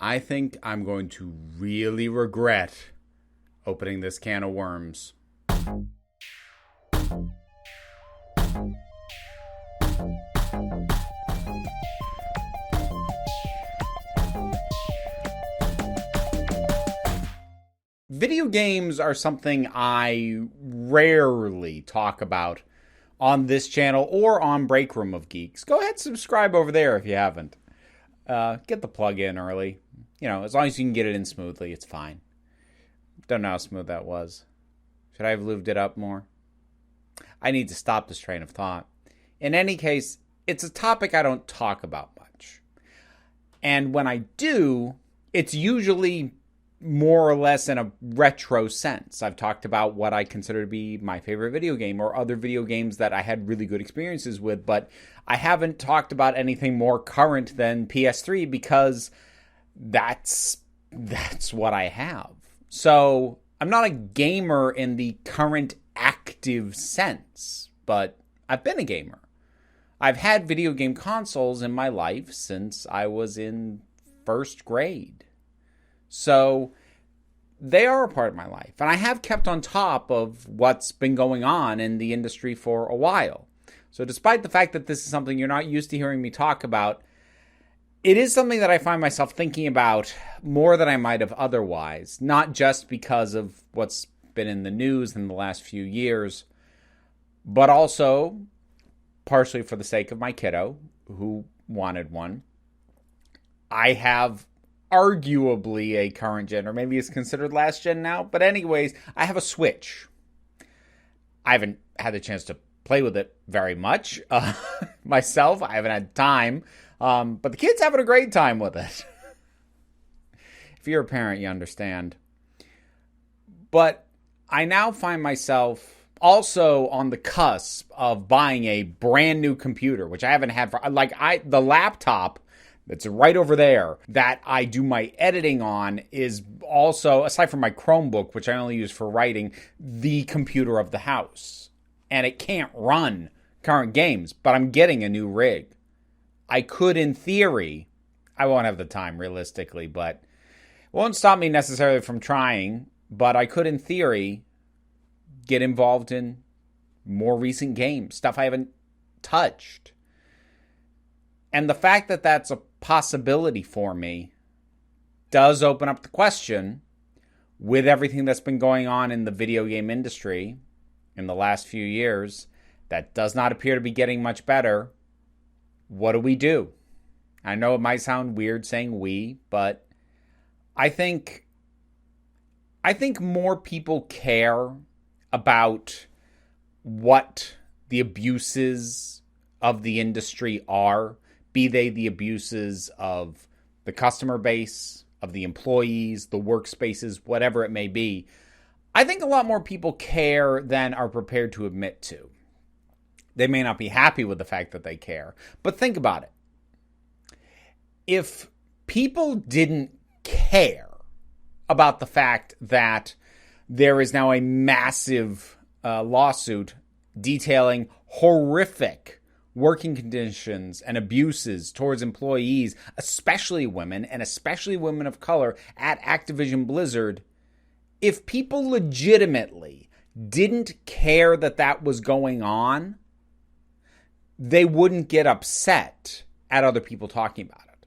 I think I'm going to really regret opening this can of worms. Video games are something I rarely talk about on this channel or on Break Room of Geeks. Go ahead, subscribe over there if you haven't. Get the plug in early. You know, as long as you can get it in smoothly, it's fine. Don't know how smooth that was. Should I have lubed it up more? I need to stop this train of thought. In any case, it's a topic I don't talk about much. And when I do, it's usually more or less in a retro sense. I've talked about what I consider to be my favorite video game or other video games that I had really good experiences with, but I haven't talked about anything more current than PS3 because that's what I have. So I'm not a gamer in the current active sense, but I've been a gamer. I've had video game consoles in my life since I was in first grade. So they are a part of my life. And I have kept on top of what's been going on in the industry for a while. So despite the fact that this is something you're not used to hearing me talk about, it is something that I find myself thinking about more than I might have otherwise. Not just because of what's been in the news in the last few years, but also partially for the sake of my kiddo who wanted one. I have arguably a current gen, or maybe it's considered last gen now. But anyways, I have a Switch. I haven't had the chance to play with it very much myself. I haven't had time. But the kids having a great time with it. If you're a parent, you understand. But I now find myself also on the cusp of buying a brand new computer, which I haven't had for, the laptop that's right over there that I do my editing on is also, aside from my Chromebook, which I only use for writing, the computer of the house. And it can't run current games, but I'm getting a new rig. I could, in theory, I won't have the time realistically, but it won't stop me necessarily from trying, but I could, in theory, get involved in more recent games, stuff I haven't touched. And the fact that that's a possibility for me does open up the question, with everything that's been going on in the video game industry in the last few years, that does not appear to be getting much better. What do we do? I know it might sound weird saying we, but I think more people care about what the abuses of the industry are, be they the abuses of the customer base, of the employees, the workspaces, whatever it may be. I think a lot more people care than are prepared to admit to. They may not be happy with the fact that they care, but think about it. If people didn't care about the fact that there is now a massive lawsuit detailing horrific working conditions and abuses towards employees, especially women, and especially women of color at Activision Blizzard, if people legitimately didn't care that that was going on, they wouldn't get upset at other people talking about it.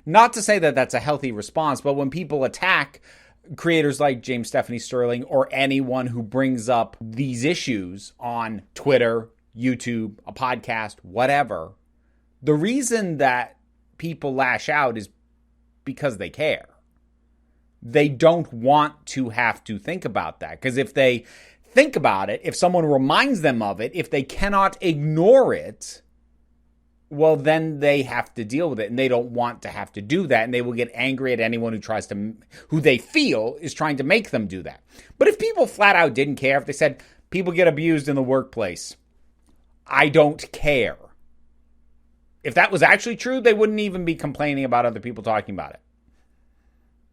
Not to say that that's a healthy response, but when people attack creators like James Stephanie Sterling or anyone who brings up these issues on Twitter, YouTube, a podcast, whatever, the reason that people lash out is because they care. They don't want to have to think about that. Because if they think about it, if someone reminds them of it, if they cannot ignore it, well, then they have to deal with it. And they don't want to have to do that. And they will get angry at anyone who they feel is trying to make them do that. But if people flat out didn't care, if they said, people get abused in the workplace, I don't care. If that was actually true, they wouldn't even be complaining about other people talking about it.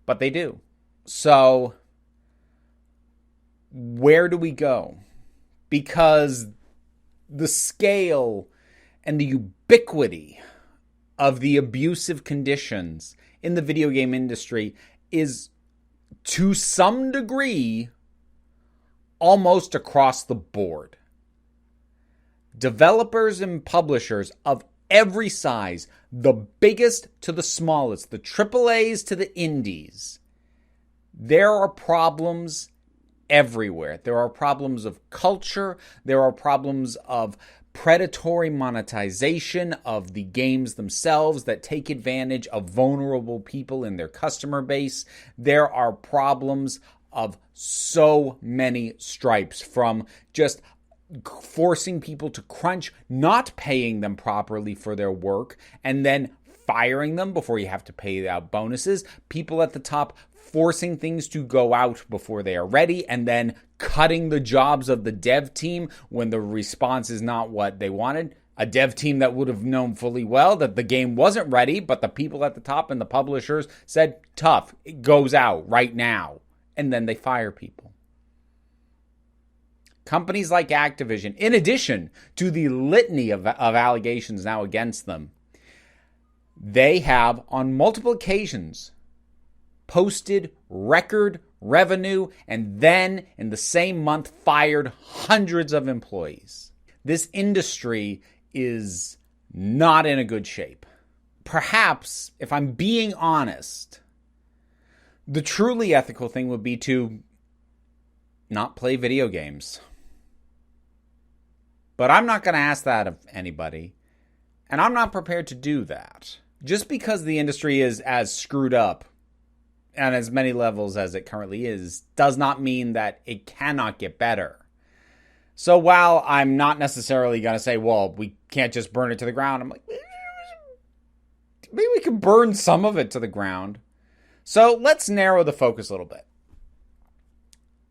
But they do. So, where do we go? Because the scale and the ubiquity of the abusive conditions in the video game industry is, to some degree, almost across the board. Developers and publishers of every size, the biggest to the smallest, the AAAs to the indies, there are problems everywhere. There are problems of culture. There are problems of predatory monetization of the games themselves that take advantage of vulnerable people in their customer base. There are problems of so many stripes, from just forcing people to crunch, not paying them properly for their work, and then firing them before you have to pay out bonuses. People at the top forcing things to go out before they are ready, and then cutting the jobs of the dev team when the response is not what they wanted. A dev team that would have known fully well that the game wasn't ready, but the people at the top and the publishers said, tough, it goes out right now. And then they fire people. Companies like Activision, in addition to the litany of allegations now against them, they have on multiple occasions posted record revenue and then in the same month fired hundreds of employees. This industry is not in a good shape. Perhaps, if I'm being honest, the truly ethical thing would be to not play video games. But I'm not going to ask that of anybody, and I'm not prepared to do that. Just because the industry is as screwed up on as many levels as it currently is, does not mean that it cannot get better. So while I'm not necessarily going to say, well, we can't just burn it to the ground, I'm like, maybe we could burn some of it to the ground. So let's narrow the focus a little bit.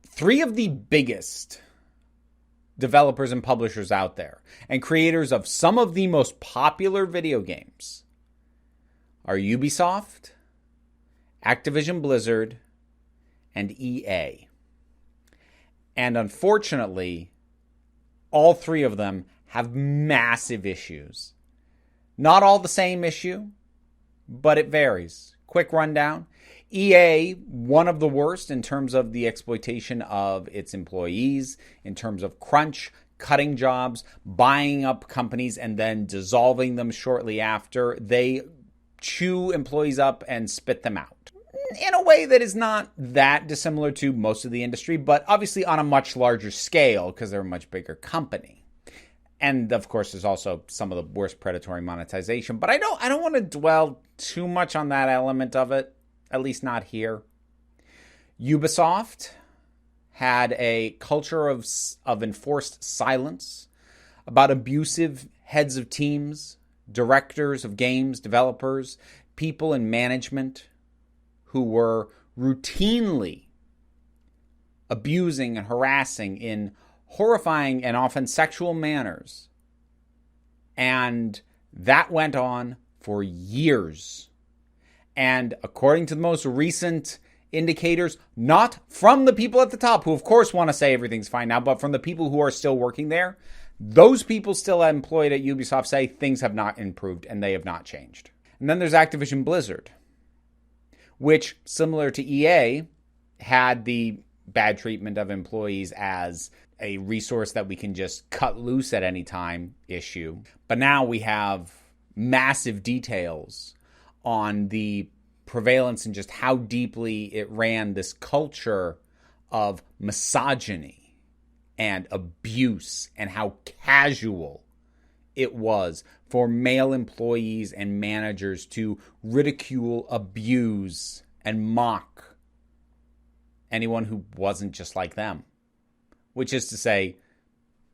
3 of the biggest developers and publishers out there, and creators of some of the most popular video games, are Ubisoft, Activision Blizzard, and EA. And unfortunately, all 3 of them have massive issues. Not all the same issue, but it varies. Quick rundown. EA, one of the worst in terms of the exploitation of its employees, in terms of crunch, cutting jobs, buying up companies, and then dissolving them shortly after. They chew employees up and spit them out in a way that is not that dissimilar to most of the industry, but obviously on a much larger scale because they're a much bigger company. And of course, there's also some of the worst predatory monetization, but I don't want to dwell too much on that element of it, at least not here. Ubisoft had a culture of enforced silence about abusive heads of teams, directors of games, developers, people in management who were routinely abusing and harassing in horrifying and often sexual manners. And that went on for years. And according to the most recent indicators, not from the people at the top, who of course want to say everything's fine now, but from the people who are still working there, those people still employed at Ubisoft say things have not improved and they have not changed. And then there's Activision Blizzard, which, similar to EA, had the bad treatment of employees as a resource that we can just cut loose at any time issue. But now we have massive details on the prevalence and just how deeply it ran this culture of misogyny and abuse, and how casual it was for male employees and managers to ridicule, abuse, and mock anyone who wasn't just like them. Which is to say,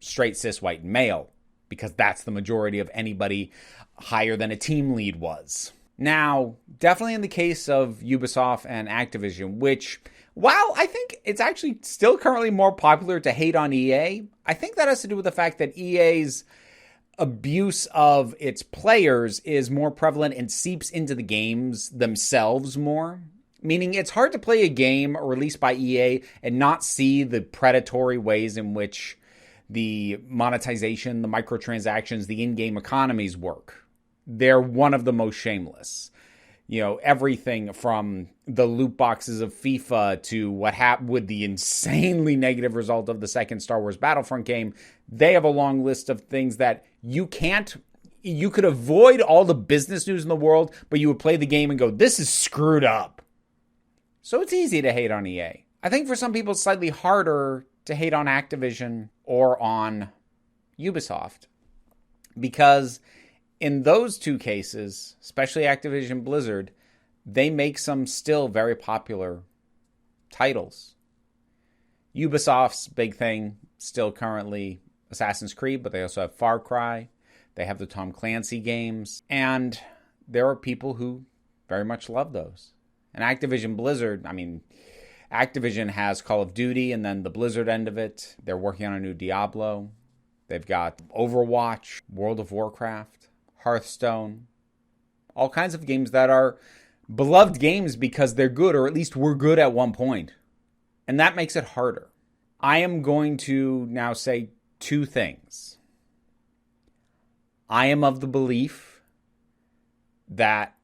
straight, cis, white, and male, because that's the majority of anybody higher than a team lead was. Now, definitely in the case of Ubisoft and Activision, which, while I think it's actually still currently more popular to hate on EA, I think that has to do with the fact that EA's abuse of its players is more prevalent and seeps into the games themselves more. Meaning it's hard to play a game released by EA and not see the predatory ways in which the monetization, the microtransactions, the in-game economies work. They're one of the most shameless. everything from the loot boxes of FIFA to what happened with the insanely negative result of the second Star Wars Battlefront game. They have a long list of things that you could avoid all the business news in the world, but you would play the game and go, this is screwed up. So it's easy to hate on EA. I think for some people it's slightly harder to hate on Activision or on Ubisoft, because in those two cases, especially Activision Blizzard, they make some still very popular titles. Ubisoft's big thing still currently Assassin's Creed, but they also have Far Cry. They have the Tom Clancy games, and there are people who very much love those. And Activision Blizzard, Activision has Call of Duty and then the Blizzard end of it. They're working on a new Diablo. They've got Overwatch, World of Warcraft, Hearthstone, all kinds of games that are beloved games because they're good, or at least were good at one point. And that makes it harder. I am going to now say two things. I am of the belief that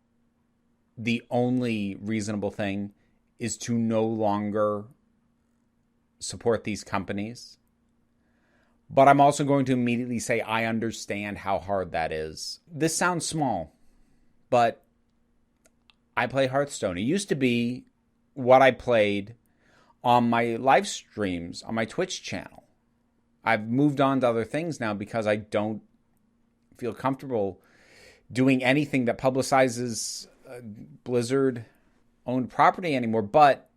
the only reasonable thing is to no longer support these companies. But I'm also going to immediately say I understand how hard that is. This sounds small, but I play Hearthstone. It used to be what I played on my live streams on my Twitch channel. I've moved on to other things now because I don't feel comfortable doing anything that publicizes Blizzard-owned property anymore. But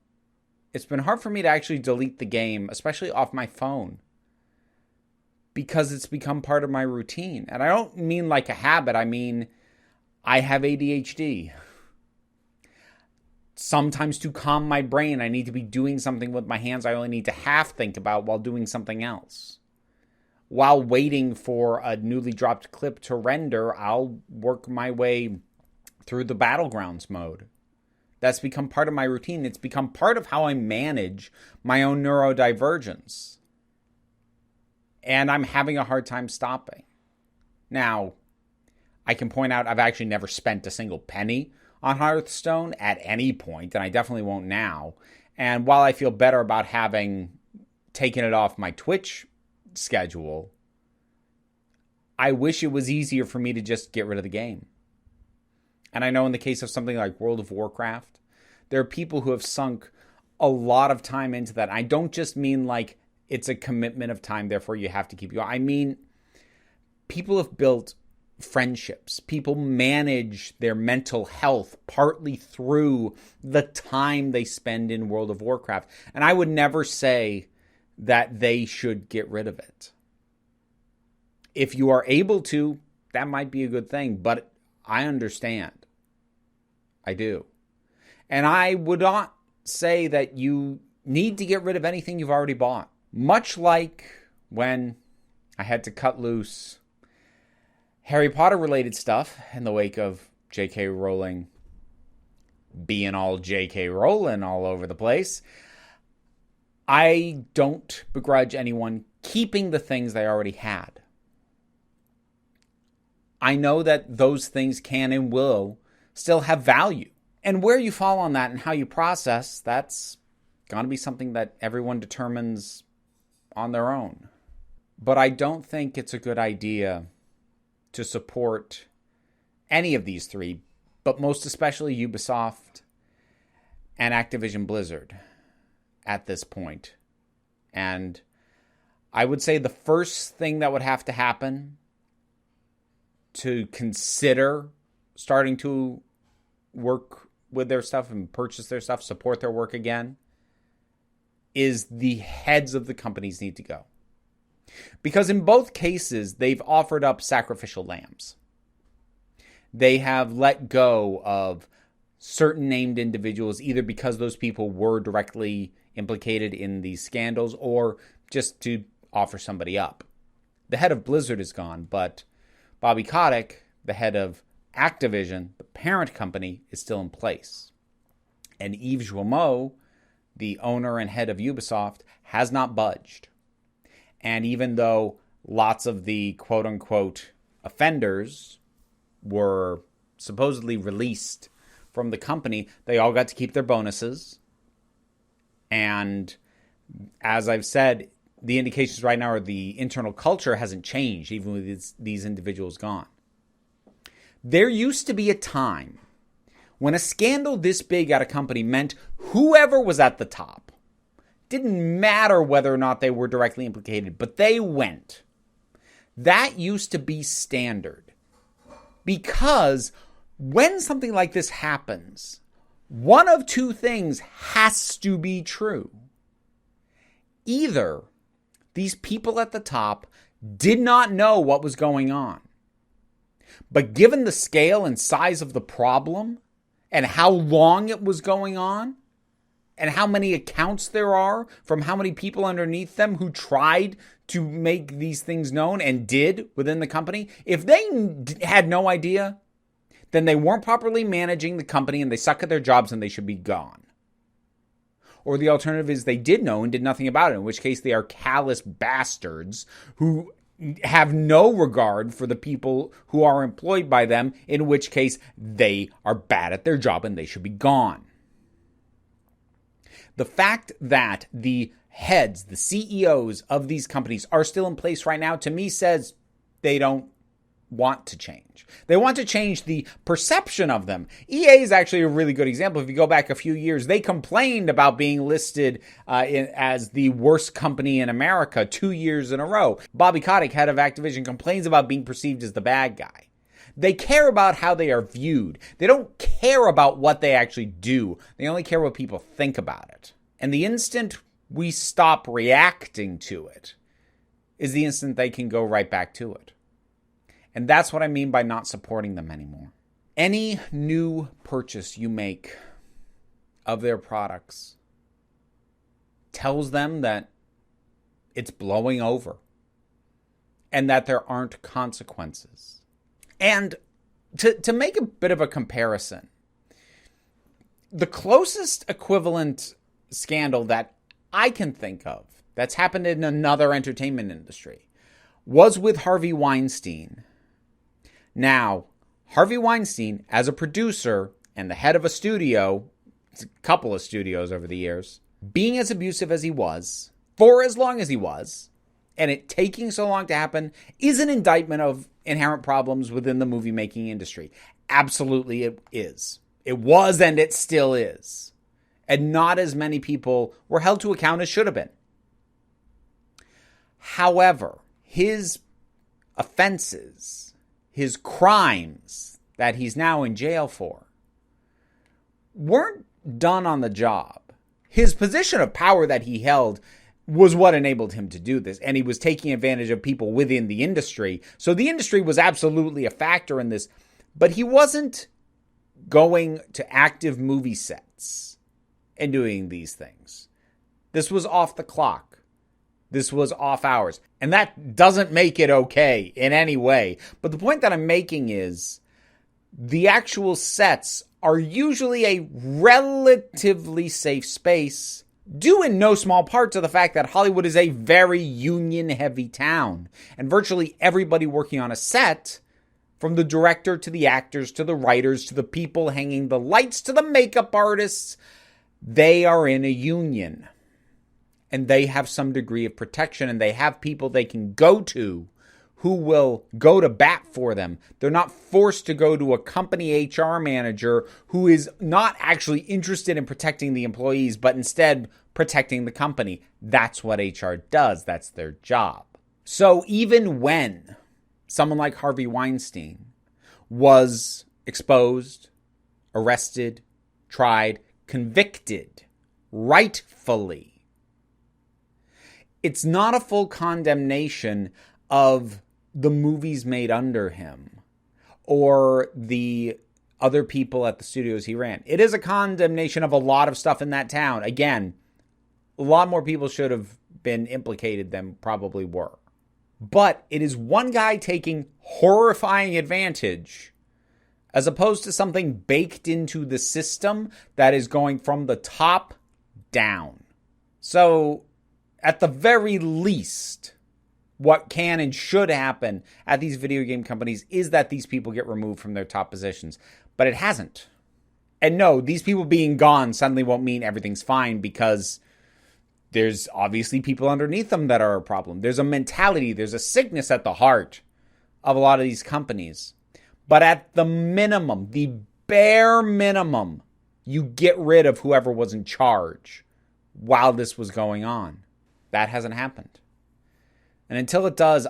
it's been hard for me to actually delete the game, especially off my phone, because it's become part of my routine. And I don't mean like a habit. I mean, I have ADHD. Sometimes to calm my brain, I need to be doing something with my hands I only need to half think about while doing something else. While waiting for a newly dropped clip to render, I'll work my way through the Battlegrounds mode. That's become part of my routine. It's become part of how I manage my own neurodivergence. And I'm having a hard time stopping. Now, I can point out I've actually never spent a single penny on Hearthstone at any point, and I definitely won't now. And while I feel better about having taken it off my Twitch schedule, I wish it was easier for me to just get rid of the game. And I know in the case of something like World of Warcraft, there are people who have sunk a lot of time into that. I don't just mean like it's a commitment of time, therefore you have to keep going. I mean, people have built friendships. People manage their mental health partly through the time they spend in World of Warcraft. And I would never say that they should get rid of it. If you are able to, that might be a good thing, but I understand. I do. And I would not say that you need to get rid of anything you've already bought. Much like when I had to cut loose Harry Potter related stuff in the wake of J.K. Rowling being all J.K. Rowling all over the place. I don't begrudge anyone keeping the things they already had. I know that those things can and will still have value. And where you fall on that and how you process, that's going to be something that everyone determines on their own. But I don't think it's a good idea to support any of these three, but most especially Ubisoft and Activision Blizzard at this point. And I would say the first thing that would have to happen to consider starting to work with their stuff and purchase their stuff, support their work again, is the heads of the companies need to go. Because in both cases, they've offered up sacrificial lambs. They have let go of certain named individuals, either because those people were directly implicated in these scandals or just to offer somebody up. The head of Blizzard is gone, but Bobby Kotick, the head of Activision, the parent company, is still in place. And Yves Guillemot, the owner and head of Ubisoft, has not budged. And even though lots of the quote-unquote offenders were supposedly released from the company, they all got to keep their bonuses. And as I've said, the indications right now are the internal culture hasn't changed, even with these individuals gone. There used to be a time when a scandal this big at a company meant whoever was at the top. Didn't matter whether or not they were directly implicated, but they went. That used to be standard. Because when something like this happens, one of two things has to be true. Either these people at the top did not know what was going on, but given the scale and size of the problem and how long it was going on and how many accounts there are from how many people underneath them who tried to make these things known and did within the company, if they had no idea, then they weren't properly managing the company and they suck at their jobs and they should be gone. Or the alternative is they did know and did nothing about it, in which case they are callous bastards who have no regard for the people who are employed by them, in which case they are bad at their job and they should be gone. The fact that the heads, the CEOs of these companies are still in place right now, to me says they don't want to change. They want to change the perception of them. EA is actually a really good example. If you go back a few years, they complained about being listed as the worst company in America 2 years in a row. Bobby Kotick, head of Activision, complains about being perceived as the bad guy. They care about how they are viewed. They don't care about what they actually do. They only care what people think about it. And the instant we stop reacting to it is the instant they can go right back to it. And that's what I mean by not supporting them anymore. Any new purchase you make of their products tells them that it's blowing over and that there aren't consequences. And to make a bit of a comparison, the closest equivalent scandal that I can think of that's happened in another entertainment industry was with Harvey Weinstein. Now, Harvey Weinstein, as a producer and the head of a studio, a couple of studios over the years, being as abusive as he was, for as long as he was, and it taking so long to happen, is an indictment of inherent problems within the movie-making industry. Absolutely it is. It was and it still is. And not as many people were held to account as should have been. However, his offenses, his crimes that he's now in jail for, weren't done on the job. His position of power that he held was what enabled him to do this. And he was taking advantage of people within the industry. So the industry was absolutely a factor in this. But he wasn't going to active movie sets and doing these things. This was off the clock. This was off hours. And that doesn't make it okay in any way. But the point that I'm making is the actual sets are usually a relatively safe space, due in no small part to the fact that Hollywood is a very union-heavy town. And virtually everybody working on a set, from the director to the actors to the writers to the people hanging the lights to the makeup artists, they are in a union. And they have some degree of protection, and they have people they can go to who will go to bat for them. They're not forced to go to a company HR manager who is not actually interested in protecting the employees, but instead protecting the company. That's what HR does. That's their job. So even when someone like Harvey Weinstein was exposed, arrested, tried, convicted, rightfully, it's not a full condemnation of the movies made under him or the other people at the studios he ran. It is a condemnation of a lot of stuff in that town. Again, a lot more people should have been implicated than probably were. But it is one guy taking horrifying advantage as opposed to something baked into the system that is going from the top down. So, at the very least, what can and should happen at these video game companies is that these people get removed from their top positions. But it hasn't. And no, these people being gone suddenly won't mean everything's fine, because there's obviously people underneath them that are a problem. There's a mentality, there's a sickness at the heart of a lot of these companies. But at the minimum, the bare minimum, you get rid of whoever was in charge while this was going on. That hasn't happened. And until it does,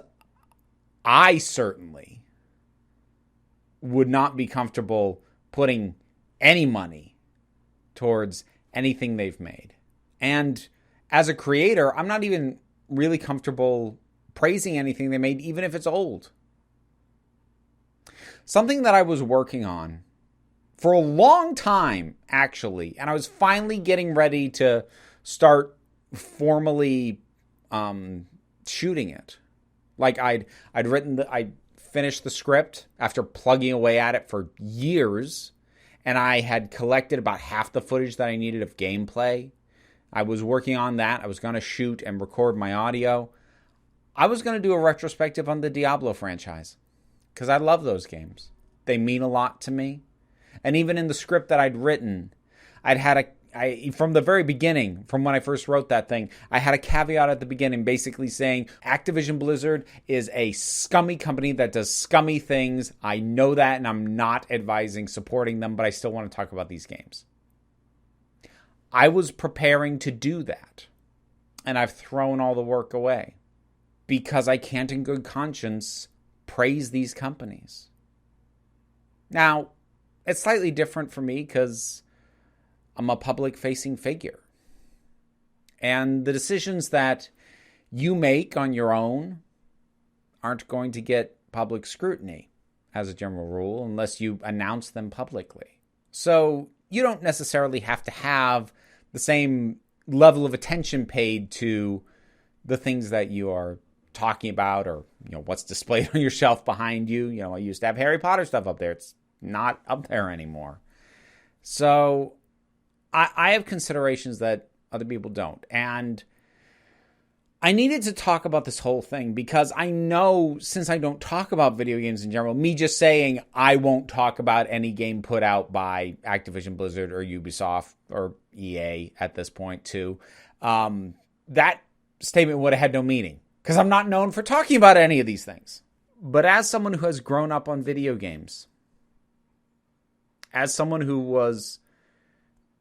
I certainly would not be comfortable putting any money towards anything they've made. And as a creator, I'm not even really comfortable praising anything they made, even if it's old. Something that I was working on for a long time, actually, and I was finally getting ready to start formally shooting it. Like I'd finished the script after plugging away at it for years, and I had collected about half the footage that I needed of gameplay. I was working on that. I was going to shoot and record my audio. I was going to do a retrospective on the Diablo franchise, because I love those games. They mean a lot to me. And even in the script that I'd written, from the very beginning, from when I first wrote that thing, I had a caveat at the beginning basically saying Activision Blizzard is a scummy company that does scummy things. I know that, and I'm not advising supporting them, but I still want to talk about these games. I was preparing to do that, and I've thrown all the work away because I can't in good conscience praise these companies. Now, it's slightly different for me because I'm a public-facing figure. And the decisions that you make on your own aren't going to get public scrutiny, as a general rule, unless you announce them publicly. So you don't necessarily have to have the same level of attention paid to the things that you are talking about, or what's displayed on your shelf behind you. I used to have Harry Potter stuff up there. It's not up there anymore. So I have considerations that other people don't. And I needed to talk about this whole thing because I know, since I don't talk about video games in general, me just saying I won't talk about any game put out by Activision Blizzard or Ubisoft or EA at this point too, that statement would have had no meaning because I'm not known for talking about any of these things. But as someone who has grown up on video games, as someone who was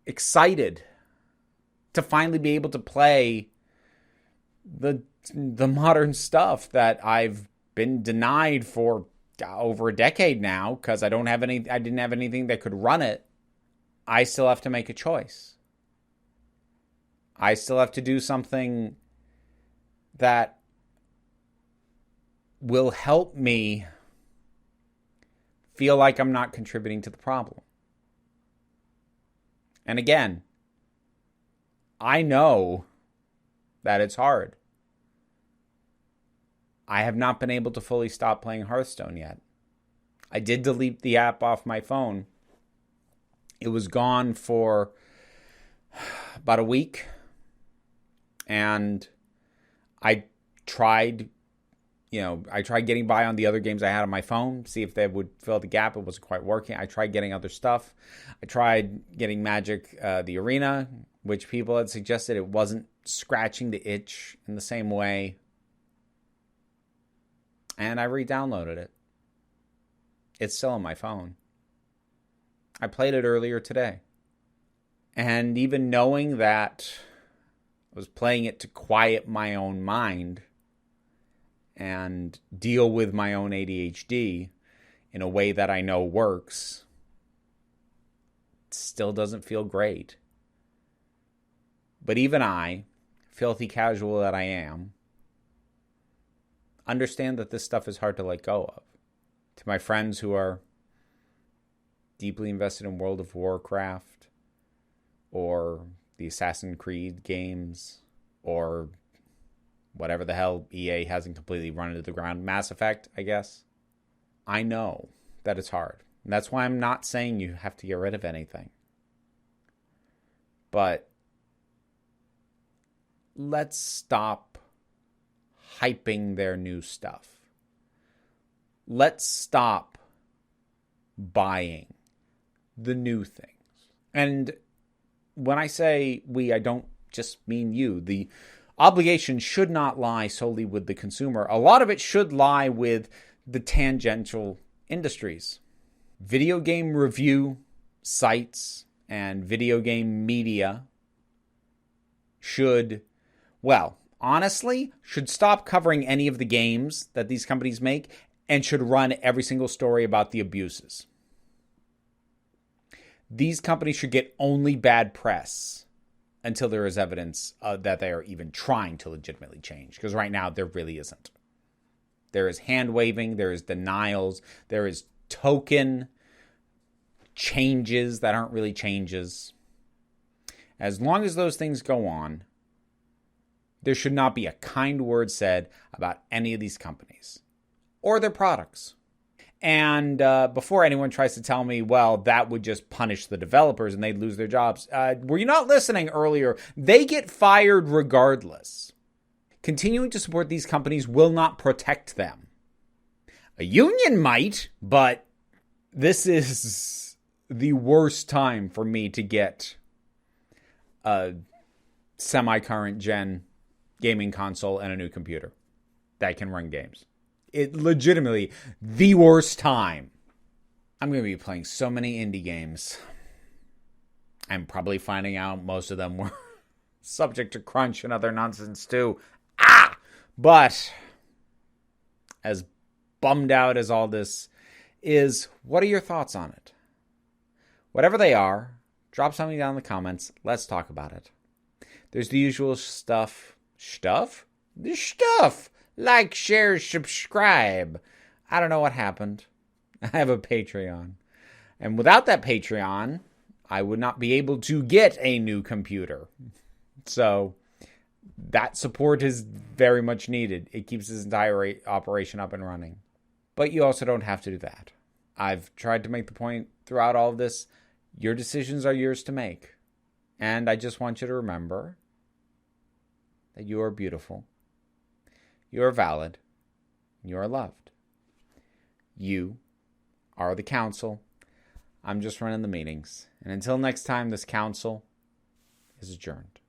excited to finally be able to play the modern stuff that I've been denied for over a decade now because I didn't have anything that could run it, I still have to make a choice. I still have to do something that will help me feel like I'm not contributing to the problem. And again, I know that it's hard. I have not been able to fully stop playing Hearthstone yet. I did delete the app off my phone. It was gone for about a week. And I tried getting by on the other games I had on my phone, see if they would fill the gap. It wasn't quite working. I tried getting other stuff. I tried getting Magic, the Arena, which people had suggested it wasn't scratching the itch in the same way. And I re-downloaded it. It's still on my phone. I played it earlier today. And even knowing that I was playing it to quiet my own mind and deal with my own ADHD in a way that I know works, it still doesn't feel great. But even I, filthy casual that I am, understand that this stuff is hard to let go of. To my friends who are deeply invested in World of Warcraft or the Assassin's Creed games or whatever the hell EA hasn't completely run into the ground, Mass Effect, I guess. I know that it's hard. And that's why I'm not saying you have to get rid of anything. But let's stop hyping their new stuff. Let's stop buying the new things. And when I say we, I don't just mean you. The obligation should not lie solely with the consumer. A lot of it should lie with the tangential industries. Video game review sites and video game media should, well, honestly, should stop covering any of the games that these companies make and should run every single story about the abuses. These companies should get only bad press until there is evidence that they are even trying to legitimately change. Because right now, there really isn't. There is hand-waving, there is denials, there is token changes that aren't really changes. As long as those things go on, there should not be a kind word said about any of these companies or their products. And before anyone tries to tell me, well, that would just punish the developers and they'd lose their jobs. Were you not listening earlier? They get fired regardless. Continuing to support these companies will not protect them. A union might, but this is the worst time for me to get a semi-current gen gaming console and a new computer that can run games. It legitimately the worst time. I'm going to be playing so many indie games. I'm probably finding out most of them were subject to crunch and other nonsense too. But as bummed out as all this is, what are your thoughts on it? Whatever they are, drop something down in the comments. Let's talk about it. There's the usual stuff. The stuff. Like, share, subscribe. I don't know what happened. I have a Patreon. And without that Patreon, I would not be able to get a new computer. So that support is very much needed. It keeps this entire operation up and running. But you also don't have to do that. I've tried to make the point throughout all of this. Your decisions are yours to make. And I just want you to remember that you are beautiful. You are valid. You are loved. You are the council. I'm just running the meetings. And until next time, this council is adjourned.